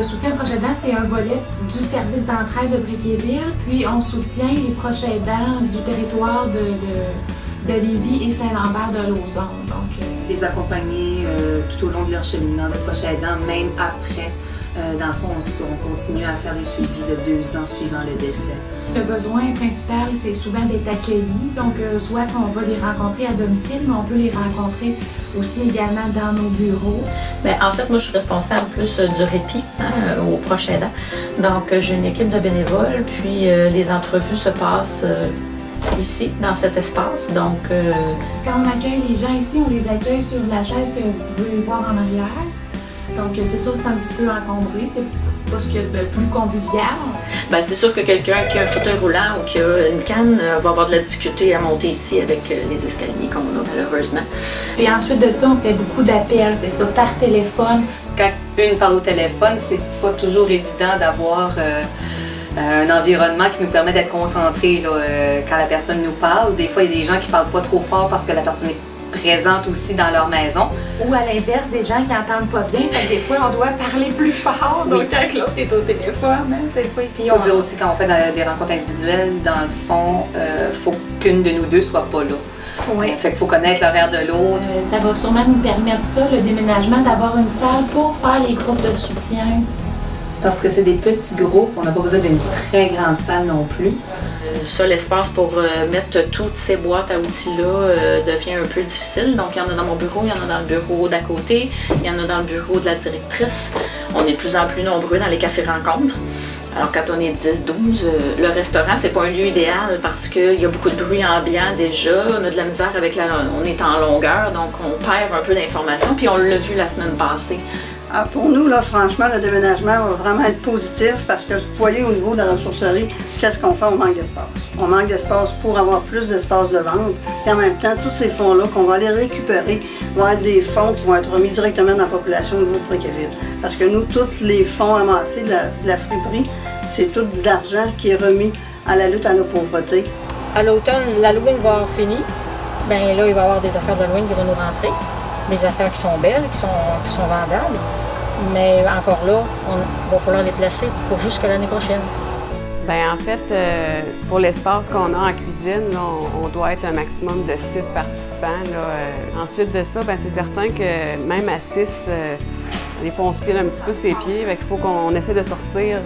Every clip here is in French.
soutien proche aidant, c'est un volet du service d'entraide de Bréquéville, puis on soutient les proches aidants du territoire de Lévis et Saint-Lambert de Lauson. Les accompagner tout au long de leur cheminement de proches aidants, même après. Dans le fond, on continue à faire des suivis de 2 ans suivant le décès. Le besoin principal, c'est souvent d'être accueillis. Donc, soit qu'on va les rencontrer à domicile, mais on peut les rencontrer aussi également dans nos bureaux. Bien, en fait, moi, je suis responsable plus du répit aux proches aidants. Donc, j'ai une équipe de bénévoles, puis les entrevues se passent ici, dans cet espace. Donc, quand on accueille les gens ici, on les accueille sur la chaise que vous pouvez voir en arrière. Donc, c'est sûr, c'est un petit peu encombré, c'est pas ce qu'il y a de plus convivial. Bien, c'est sûr que quelqu'un qui a un fauteuil roulant ou qui a une canne va avoir de la difficulté à monter ici avec les escaliers qu'on a malheureusement. Puis ensuite de ça, on fait beaucoup d'appels, c'est ça, par téléphone. Quand une parle au téléphone, c'est pas toujours évident d'avoir un environnement qui nous permet d'être concentrés quand la personne nous parle. Des fois, il y a des gens qui parlent pas trop fort parce que la personne est présente aussi dans leur maison. Ou à l'inverse, des gens qui n'entendent pas bien, fait que des fois on doit parler plus fort, donc quand l'autre est au téléphone, des fois. Il faut dire aussi quand on fait des rencontres individuelles, dans le fond, faut qu'une de nous deux soit pas là. Oui. Fait qu'il faut connaître l'horaire de l'autre. Ça va sûrement nous permettre ça, le déménagement, d'avoir une salle pour faire les groupes de soutien. Parce que c'est des petits groupes, on n'a pas besoin d'une très grande salle non plus. Ça, l'espace pour mettre toutes ces boîtes à outils-là devient un peu difficile. Donc, il y en a dans mon bureau, il y en a dans le bureau d'à côté, il y en a dans le bureau de la directrice. On est de plus en plus nombreux dans les cafés-rencontres. Alors, quand on est 10-12, le restaurant, c'est pas un lieu idéal parce qu'il y a beaucoup de bruit ambiant déjà. On a de la misère avec on est en longueur, donc on perd un peu d'informations. Puis, on l'a vu la semaine passée. Ah, pour nous, là, franchement, le déménagement va vraiment être positif parce que vous voyez au niveau de la ressourcerie, qu'est-ce qu'on fait? On manque d'espace. On manque d'espace pour avoir plus d'espace de vente. Et en même temps, tous ces fonds-là qu'on va aller récupérer vont être des fonds qui vont être remis directement dans la population au niveau de Bréquéville. Parce que nous, tous les fonds amassés de la friperie, c'est tout de l'argent qui est remis à la lutte à la pauvreté. À l'automne, l'Halloween va avoir fini. Bien là, il va y avoir des affaires d'Halloween qui vont nous rentrer. Des affaires qui sont belles, qui sont vendables. Mais encore là, il va falloir les placer pour jusqu'à l'année prochaine. Bien, en fait, pour l'espace qu'on a en cuisine, là, on doit être un maximum de 6 participants. Là. Ensuite de ça, bien, c'est certain que même à 6, des fois on se pile un petit peu ses pieds. Il faut qu'on essaie de sortir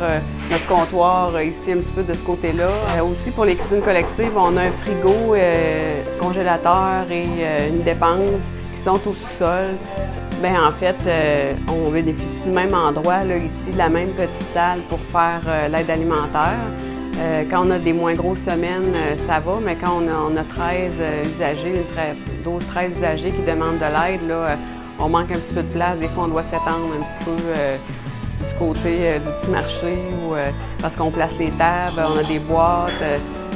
notre comptoir ici un petit peu de ce côté-là. Aussi pour les cuisines collectives, on a un frigo, congélateur et une dépense qui sont au sous-sol. Bien, en fait, on bénéficie du même endroit, là, ici, de la même petite salle pour faire l'aide alimentaire. Quand on a des moins grosses semaines, ça va, mais quand on a 13 usagers, 12-13 usagers qui demandent de l'aide, là, on manque un petit peu de place. Des fois, on doit s'étendre un petit peu du côté du petit marché parce qu'on place les tables, on a des boîtes.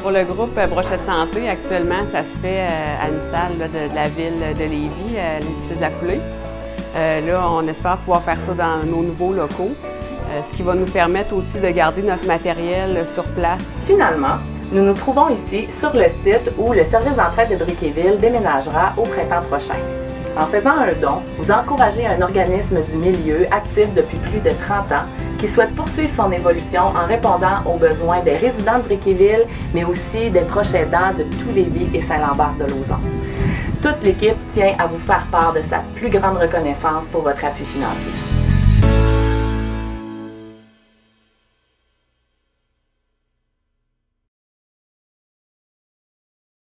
Pour le groupe Brochette Santé, actuellement, ça se fait à une salle là, de la ville de Lévis, à l'édifice de la Coulée. Là, on espère pouvoir faire ça dans nos nouveaux locaux, ce qui va nous permettre aussi de garder notre matériel sur place. Finalement, nous nous trouvons ici sur le site où le service d'entraide de Bréquéville déménagera au printemps prochain. En faisant un don, vous encouragez un organisme du milieu actif depuis plus de 30 ans qui souhaite poursuivre son évolution en répondant aux besoins des résidents de Bréquéville, mais aussi des proches aidants de tous Lévis et Saint-Lambert de Lauson. Toute l'équipe tient à vous faire part de sa plus grande reconnaissance pour votre appui financier.